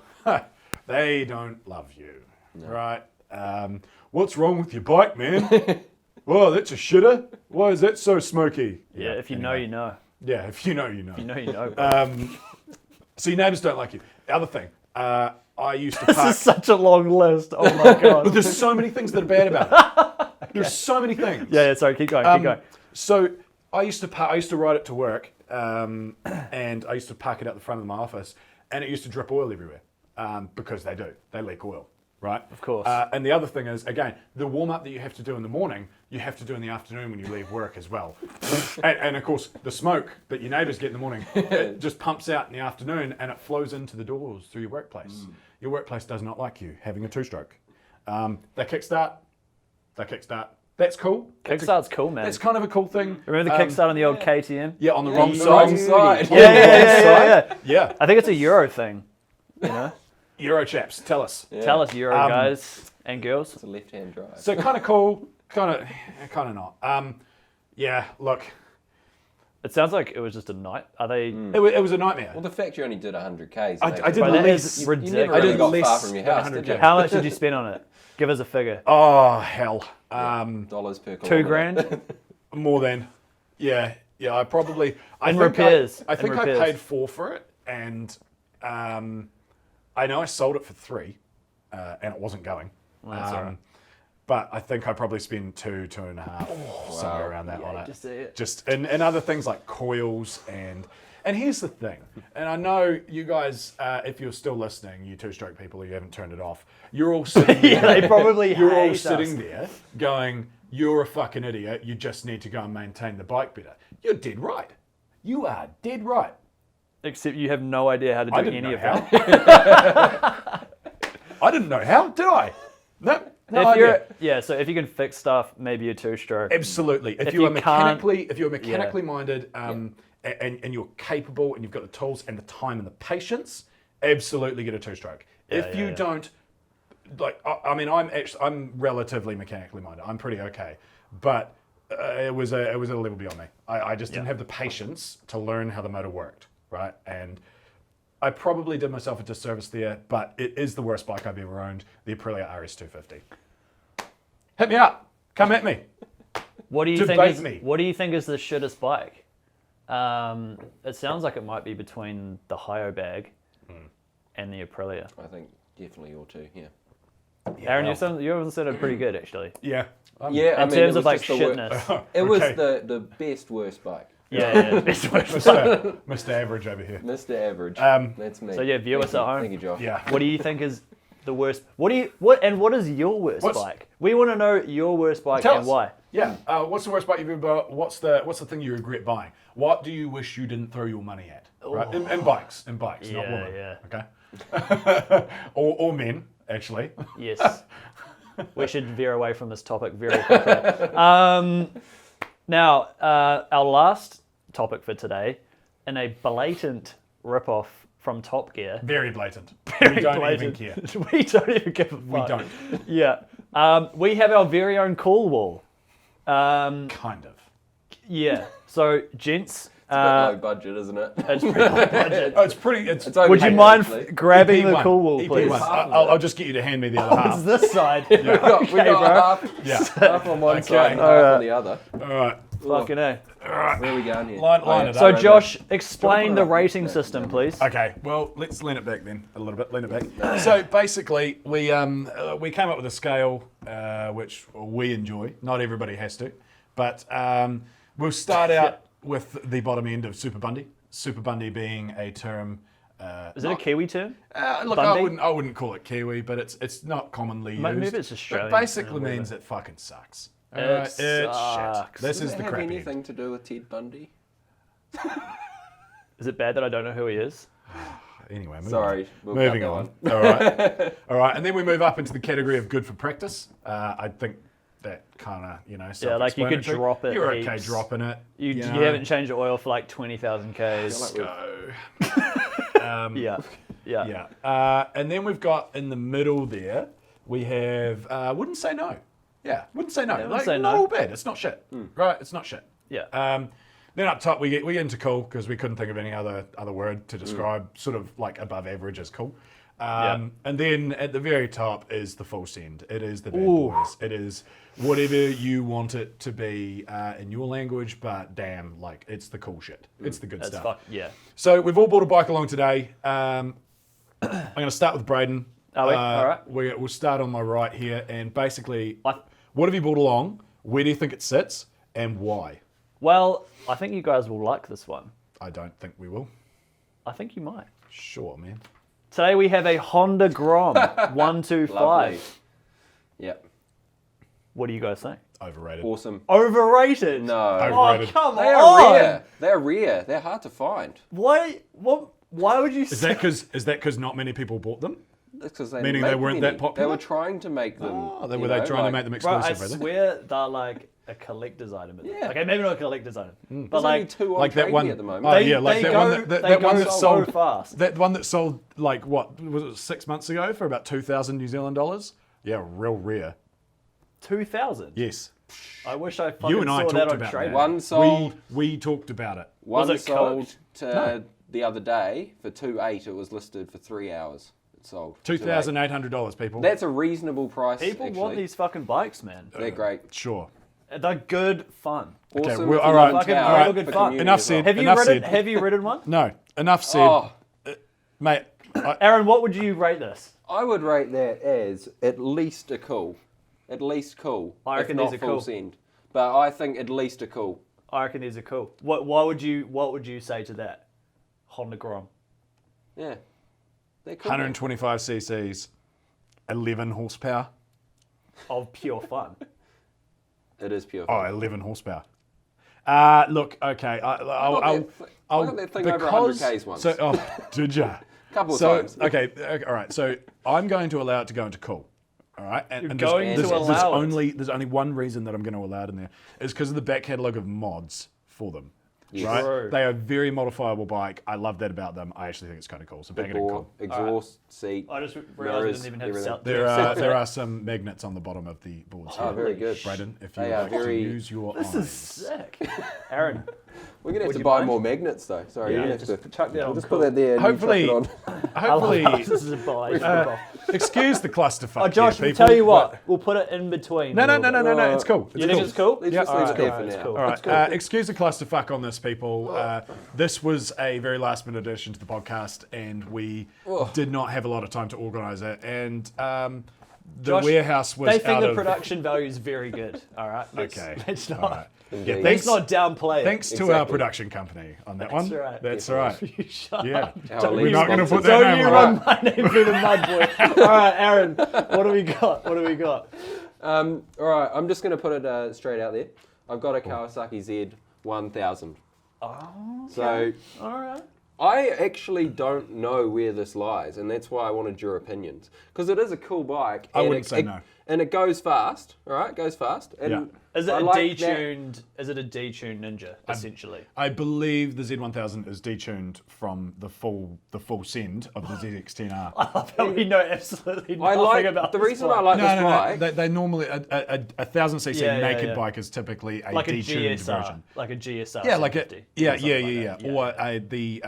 they don't love you. Right? What's wrong with your bike, man? Whoa, that's a shitter. Why is that so smoky? Yeah, if you know, you know. Yeah, if you know, you know. If you know, you know. bro. So your neighbours don't like you. The other thing, I used to This park... is such a long list. Oh my god. But there's so many things that are bad about it. There's so many things. Yeah, sorry, keep going, keep going. So I used to ride it to work, and I used to park it out the front of my office, and it used to drip oil everywhere because they do. They leak oil, right? Of course. And the other thing is, again, the warm up that you have to do in the morning, you have to do in the afternoon when you leave work as well. and of course, the smoke that your neighbours get in the morning, it just pumps out in the afternoon, and it flows into the doors through your workplace. Your workplace does not like you having a two-stroke. They kickstart. That's cool. Kickstart's cool, man. It's kind of a cool thing. Remember the kickstart on the old KTM? Yeah, on the wrong the wrong side. side. Yeah. Yeah. I think it's a Euro thing. You know? Euro chaps, tell us. Tell us, Euro guys and girls. It's a left-hand drive. So kind of cool, kind of not. Yeah, look, It sounds like it was just a night. Are they? it was a nightmare. Well, the fact you only did 100 Ks. I did Bro, that less. is You never ridiculous. I really did got less far from your than house, 100 did you? How much did you spend on it? Give us a figure. Oh hell, Dollars per kilometre. 2 grand. more than. Yeah. Yeah, I probably. And repairs. I think I repairs. paid 4 for it, and I know I sold it for 3, and it wasn't going. Well, that's all right. But I think I probably spent 2.5, somewhere around that on it. Just And other things like coils and here's the thing, and I know you guys, if you're still listening, you two-stroke people, you haven't turned it off. You're all sitting there. Yeah, they probably You're all hate sitting us. there going, "You're a fucking idiot. You just need to go and maintain the bike better." You're dead right. You are dead right. Except you have no idea how to do I didn't any know of how. that. I didn't know how, did I? No If idea. you're, so if you can fix stuff, maybe a two-stroke. Absolutely. If you you are can't- mechanically minded, and you're capable, and you've got the tools and the time and the patience, absolutely get a two-stroke. If you don't, like, I mean, I'm relatively mechanically minded. I'm pretty okay, but it was a level beyond me. I just didn't have the patience to learn how the motor worked, right? And I probably did myself a disservice there, but it is the worst bike I've ever owned, the Aprilia RS250. Hit me up. Come at me. What do you Debate think? me. What do you think is the shittest bike? It sounds like it might be between the Hyo bag and the Aprilia. I think definitely your two. Yeah. Aaron, you sounded pretty good actually. Yeah. Yeah. In terms of like shitness. It was Okay. the best worst bike. Yeah, best way. Mr. Average over here. Mr. Average. That's me. So yeah, view us at home. Thank you, Josh. Yeah. What do you think is the worst? What is your worst bike? We want to know your worst bike Tell and us. why. Yeah. What's the worst bike you've ever bought? What's the thing you regret buying? What do you wish you didn't throw your money at? Right? In bikes, not Yeah, women. yeah. Okay. or men, actually. Yes. We should veer away from this topic very quickly. Now, our last topic for today, in a blatant rip-off from Top Gear. Very blatant. Very we don't blatant. even care. We don't even give a fuck. We don't. Yeah. We have our very own call wall. Kind of. Yeah. So, gents, It's a bit low budget, isn't it? it's pretty low budget. Oh, it's pretty. It's It's okay, Would you mind actually. grabbing the EP1. call wall, please? EP1. I'll just get you to hand me the other Oh, it's half. this side. We got half, Yeah. half on one side and half Alright. on the other. All right. Fucking A. Where are we going here? Line it So, up. Josh, explain the up. rating system, please. Okay, well, let's lean it back then a little bit. Lean it back. So basically, we came up with a scale which we enjoy. Not everybody has to, but we'll start out with the bottom end of Super Bundy. Super Bundy being a term. Is it a Kiwi term? Look, Bundy? I wouldn't call it Kiwi, but it's not commonly used. Maybe it's Australian. It basically Whatever. means it fucking sucks. It It's sucks. shit. This Does is it the have crap anything end. to do with Ted Bundy? Is it bad that I don't know who he is? Anyway, moving Sorry, on. we'll Moving cut on. that All right. All right. And then we move up into the category of good for practice. I think that kind of, Yeah, like you could self-explanatory. drop it You're okay heaps. dropping it. You know. haven't changed the oil for like 20,000 Ks. Like Yeah. Yeah. And then we've got in the middle there, we have wouldn't say no. Yeah, wouldn't say no. wouldn't Like, say not no. all bad. It's not shit. Right? It's not shit. Yeah. Then up top we get into cool because we couldn't think of any other word to describe sort of like above average as cool. And then at the very top is the full send. It is the bad boys. It is whatever you want it to be in your language, but damn, like it's the cool shit. It's the good That's stuff. yeah. So we've all bought a bike along today. I'm going to start with Braden. Are we? All right. We'll start on my right here, and basically, I- what have you bought along? Where do you think it sits, and why? Well, I think you guys will like this one. I don't think we will. I think you might. Sure, man. Today we have a Honda Grom 125. Lovely. Yep. What do you guys think? Overrated. Awesome. Overrated? No. Overrated. Oh, come They on. are rare. They're rare. They're hard to find. Why? What? Why would you Is say? that because not many people bought them? That's because they Meaning make they weren't many. that popular? They were trying to make them. Oh, you were know, they trying to like- make them Bro, I exclusive? really? swear they're like a collector's item. Yeah. Okay, maybe not a collector's item, but There's only like 2 on Like that trade one at the moment. Oh yeah, like they that go, one that, they that go one that so sold fast. That one that sold like what was it 6 months ago for about 2,000 New Zealand dollars? Yeah, real rare. 2,000. Yes. I wish I fucking You and I saw that talked on about trade. that. One sold. We talked about it. One Was it sold cooked? to the other day for 2.8. It was listed for 3 hours. It sold. $2,800, people. That's a reasonable price. People actually. want these fucking bikes, man. They're great. Sure. They're good fun. Okay, Awesome. well, if you all right, love fucking cow real for good fun. community Enough as well. said. Have you Enough ridden? said. Have you ridden one? No, enough said. Oh, Mate, Aaron, what would you rate this? I would rate that as at least a cool. At least cool. I reckon if not these are full cool. send. But I think at least a cool. I reckon these are cool. What would you say to that? Honda Grom. Yeah. They're cool. 125 cc's, 11 horsepower. Of pure fun. It is pure. Oh, 11 horsepower. Look, okay. I'll I got that thing over 100 Ks once. So, oh, did ya? Couple of so, times. Okay, all right. So I'm going to allow it to go into cool. All right, and You're going to allow it? There's only one reason that I'm going to allow it in there is because of the back catalogue of mods for them. Yes. Right, True. they are very modifiable bike. I love that about them. I actually think it's kind of cool. So bang Big it in bore, cool. exhaust, seat. I just realised we mirrors, didn't even have everything. South. There are some magnets on the bottom of the boards here. Oh, very good. Braden, if you They would are like to very- use your This eyes. is sick. Aaron, We're gonna have Would to you buy mind? more magnets though. Sorry, Yeah, you're gonna have just to chuck that on just cool. put that there. And Hopefully- you chuck it on. Hopefully, this is a buy. excuse the clusterfuck. Oh, Josh, here, we'll people, tell you what. but- We'll put it in between. No, a little bit. it's cool. You think it's cool? Let's Yeah, just leave it there for It's now. cool. All right, It's cool. excuse the clusterfuck on this, people. This was a very last minute addition to the podcast, and we did not have a lot of time to organise it. And the Josh, warehouse was They think out the of. production value is very good. All right. Okay. Let's All not. right. Indeed. Let's not downplay it. Thanks to our Exactly. production company on that one. right. That's all right. You shut Yeah. up. Our Don't lead We're not going to sponsor. put that Don't name you on run my name through the mud, boy. All right, Aaron. What do we got? What do we got? All right, I'm just gonna put it straight out there. I've got a Kawasaki Z1000. Oh. So All right. I actually don't know where this lies, and that's why I wanted your opinions. Because it is a cool bike. I and wouldn't say no. And it goes fast, all right? It goes fast. And Yeah. Is it I a like that- detuned? Is it a detuned Ninja essentially? I believe the Z1000 is detuned from the full send of the ZX10R. I love how we know absolutely I nothing like about the this reason bike. I like No, this no, no. bike. They normally a 1000cc Yeah, yeah, naked yeah. bike is typically a like a detuned GSR, version. like a GSR. Yeah, like a 750 yeah, or something like yeah. that. Or the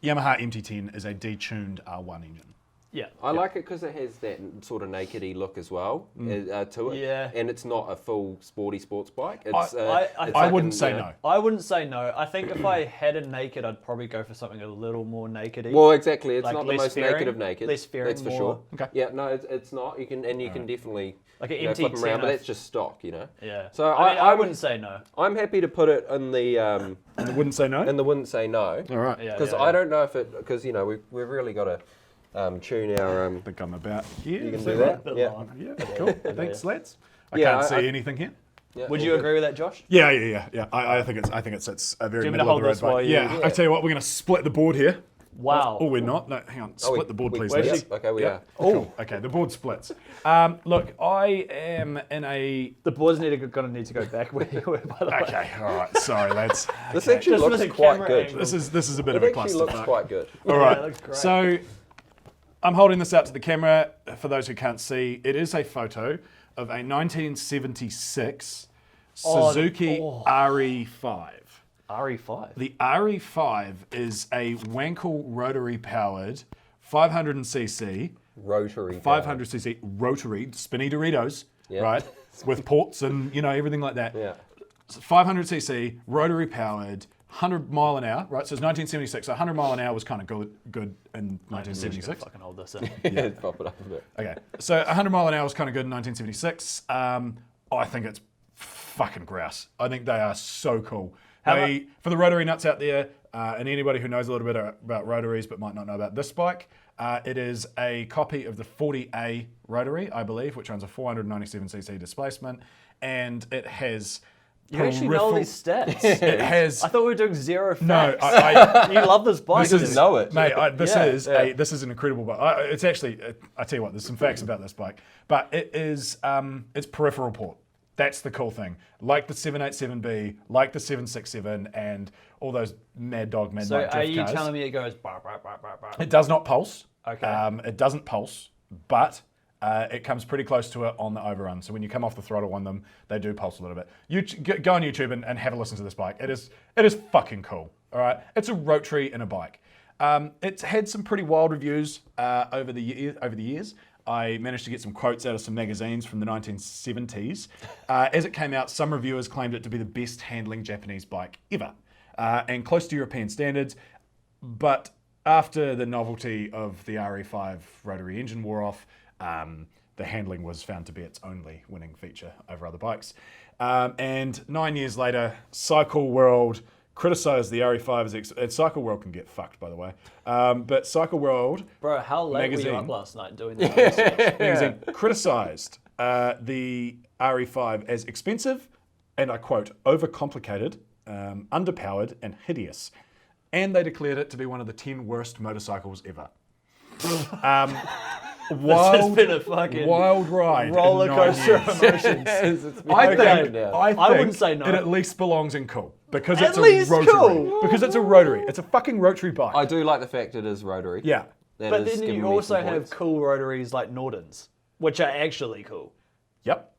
Yamaha MT10 is a detuned R1 engine. Yeah. I like it because it has that sort of nakedy look as well to it. Yeah. And it's not a full sports bike. It's, I it's I like wouldn't an, say you know- no. I wouldn't say no. I think if I had a naked, I'd probably go for something a little more nakedy. Well, exactly. It's Like not the less most fairing, naked of naked. less fairing, That's for more- sure. Okay. Yeah, no, it's not. You can definitely Like an flip them MT10 around, but of- that's just stock, you know. Yeah. So I I'm- wouldn't say no. I'm happy to put it in the And I wouldn't say no. wouldn't say no All right. Yeah. because I don't know if it because you know we've really got to tune our I think I'm about here. You can Is do right? that. Bit Yeah. long. Yeah, cool. Thanks, lads. I Yeah, can't see I- anything here. Yeah, Would all you good. agree with that, Josh? Yeah. I think it sits a very Do you want me to middle of hold the road this while bike. you- Yeah, I tell you what, we're going to split the board here. Wow. Oh, we're not. No, hang on. Oh, Split the board, please. where's Les. she- Okay, we are. Cool. Okay, the board splits. Look, I am in a. The boards gonna need to go back where you were, by the way. Okay, all right. Sorry, lads. This actually Just for looks the quite camera good. angle. This is a bit It of a actually looks clusterfuck. quite good. All Yeah, right. it looks great. So I'm holding this out to the camera. For those who can't see, it is a photo of a 1976 Suzuki RE5. RE5. The RE5 is a Wankel rotary powered 500cc, Rotary. 500cc rotary spinny Doritos, Yeah. right? With ports and everything like that. Yeah. 500cc rotary powered, 100 mile an hour, right? So it's 1976. So 100 mile an hour was kind of good in 1976. Fucking hold this in. Yeah. Pop it up a bit. Okay, so 100 mile an hour was kind of good in 1976. I think it's fucking grouse. I think they are so cool. For the rotary nuts out there, and anybody who knows a little bit about rotaries but might not know about this bike, it is a copy of the 40A rotary, I believe, which runs a 497cc displacement, and it has. You actually know all these stats. It has. I thought we were doing zero facts. No, I You love this bike. This Just is- know it. mate. This Yeah. this is an incredible bike. It's actually. I tell you what. There's some facts about this bike, but it is. It's peripheral port. That's the cool thing. Like the 787B, like the 767, and all those Mad Dog, Mad So Night are drift you cars. telling me it goes bar, bar, bar, bar, bar? It does not pulse. Okay. It doesn't pulse, but it comes pretty close to it on the overrun. So when you come off the throttle on them, they do pulse a little bit. You go on YouTube and have a listen to this bike. It is fucking cool. All right, it's a rotary in a bike. It's had some pretty wild reviews over the years. I managed to get some quotes out of some magazines from the 1970s. As it came out, some reviewers claimed it to be the best handling Japanese bike ever, and close to European standards. But after the novelty of the RE5 rotary engine wore off, the handling was found to be its only winning feature over other bikes. And 9 years later, Cycle World criticised the RE5 and Cycle World can get fucked, by the way. But Cycle World Bro, how late magazine, were you up last night doing that? magazine criticised the RE5 as expensive and, I quote, overcomplicated, underpowered and hideous. And they declared it to be one of the 10 worst motorcycles ever. It's been a fucking wild ride, roller in 9 coaster years. of emotions. I think I wouldn't say no. It at least belongs in cool because At it's least a rotary. cool. Because it's a rotary. It's a fucking rotary bike. I do like the fact it is rotary. Yeah. That But is then giving you me also some have points. cool rotaries like Nordens, which are actually cool. Yep.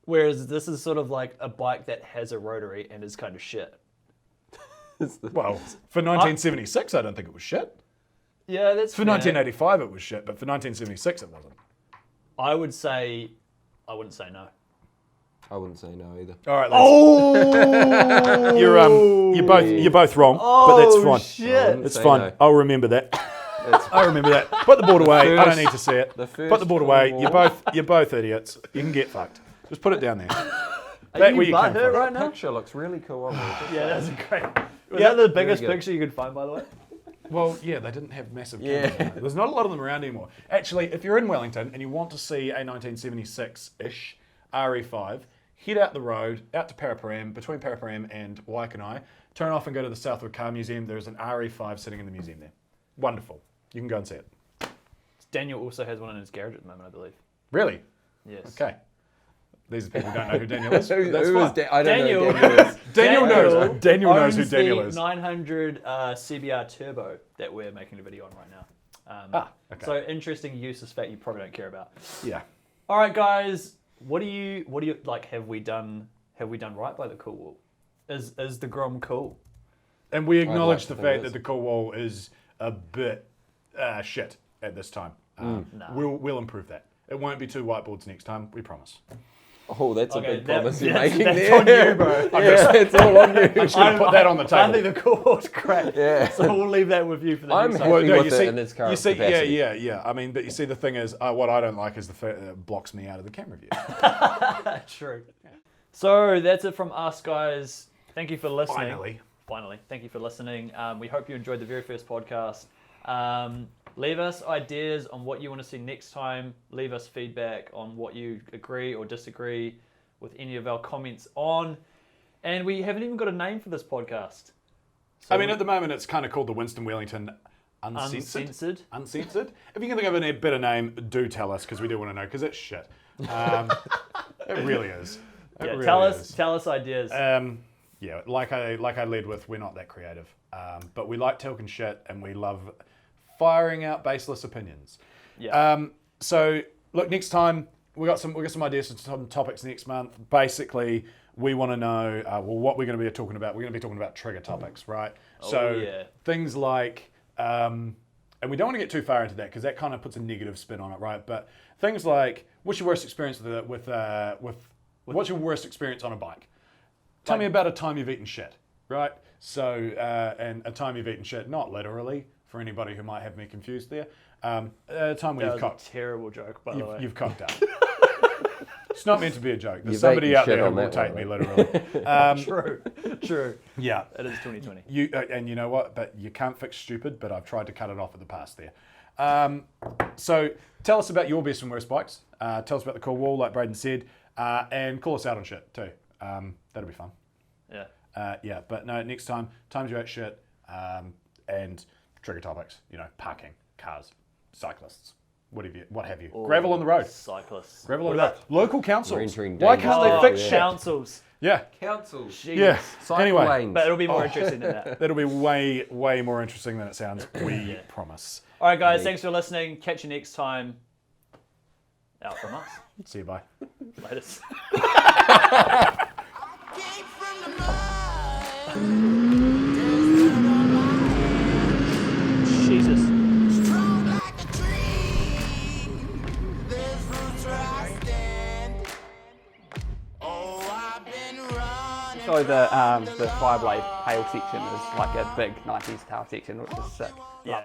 Whereas this is sort of like a bike that has a rotary and is kind of shit. Well, for 1976, I don't think it was shit. Yeah, that's For fair. 1985, it was shit, but for 1976, it wasn't. I wouldn't say no. I wouldn't say no either. All right, Oh, you're both wrong, but that's fine. Shit. It's Say fine. no. I'll remember that. It's I remember that. Put the board away. I don't first- need to see it. the Put first the board away. Cold War. You're both idiots. You can get fucked. Just put it down there. Are you where you came butthurt from. right now? Picture looks really cool. On Yeah, that's great. Was Yeah, that the biggest good. picture you could find, by the way? Well, yeah, they didn't have massive cameras. Yeah. There's not a lot of them around anymore. Actually, if you're in Wellington and you want to see a 1976-ish RE5, head out the road, out to Paraparaumu, between Paraparaumu and Waikanai, turn off and go to the Southwood Car Museum. There's an RE5 sitting in the museum there. Wonderful. You can go and see it. Daniel also has one in his garage at the moment, I believe. Really? Yes. Okay. These are people who don't know who Daniel is. Who That's is fine. I don't Daniel. know who Daniel is. Daniel knows. Daniel knows who owns Daniel is. the 900 CBR Turbo that we're making a video on right now. Okay. So interesting useless fact you probably don't care about. Yeah. All right, guys. What do you like? Have we done right by the cool wall? Is the Grom cool? And we acknowledge like the to fact think it that is. the cool wall is a bit shit at this time. Nah. We'll improve that. It won't be 2 whiteboards next time, we promise. Oh, that's a Okay, big promise you're that's making on there. you, bro. Yeah, it's all on you. I'm just going to put that on the I table. think the cool wall's great. Yeah. So we'll leave that with you for the I'm next happy time. with it in its current capacity. Yeah. I mean, but you see, the thing is, what I don't like is the fact that it blocks me out of the camera view. True. So that's it from us, guys. Thank you for listening. Finally. Thank you for listening. We hope you enjoyed the very first podcast. Leave us ideas on what you want to see next time. Leave us feedback on what you agree or disagree with any of our comments on. And we haven't even got a name for this podcast. So I mean, at the moment, it's kind of called the Winston Wheelington Uncensored. Uncensored. If you can think of a better name, do tell us, because we do want to know, because it's shit. It really is. It Yeah, really tell us ideas. Yeah, like I led with, we're not that creative, but we like talking shit and we love firing out baseless opinions. Yeah. So look, next time we got some ideas for some topics next month. Basically, we want to know what we're going to be talking about. We're going to be talking about trigger topics, right? Yeah. Things like, and we don't want to get too far into that because that kind of puts a negative spin on it, right? But things like, what's your worst experience what's your worst experience on a bike? Tell me about a time you've eaten shit, right? So, and a time you've eaten shit, not literally, for anybody who might have me confused there. A time where That you've was cocked. a terrible joke, by the way. You've cocked out. It's not meant to be a joke. There's You've somebody eaten out shit there who on will that take one, me literally. True. Yeah. It is 2020. And you know what? But you can't fix stupid, but I've tried to cut it off at the pass there. So tell us about your best and worst bikes. Tell us about the cool wall, like Braden said, and call us out on shit too. That'll be fun. Yeah. But no, next time, times you ate shit, and trigger topics, parking, cars, cyclists, what have you. Gravel on the road. Cyclists. Gravel on What the road. about Local councils. entering Why danger can't they zone. fix Yeah. shit? councils? Yeah. Councils. Jeez. Yeah. Cycle Anyway, lanes. But it'll be more interesting than that. that'll be way, way more interesting than it sounds. We promise. All right, guys. Thanks for listening. Catch you next time. Out from us. See you, bye. Latest. Came from the mud. Jesus. Strong like a tree. Also, the Fireblade tail section is like a big 90s tail section, which is sick. Yeah.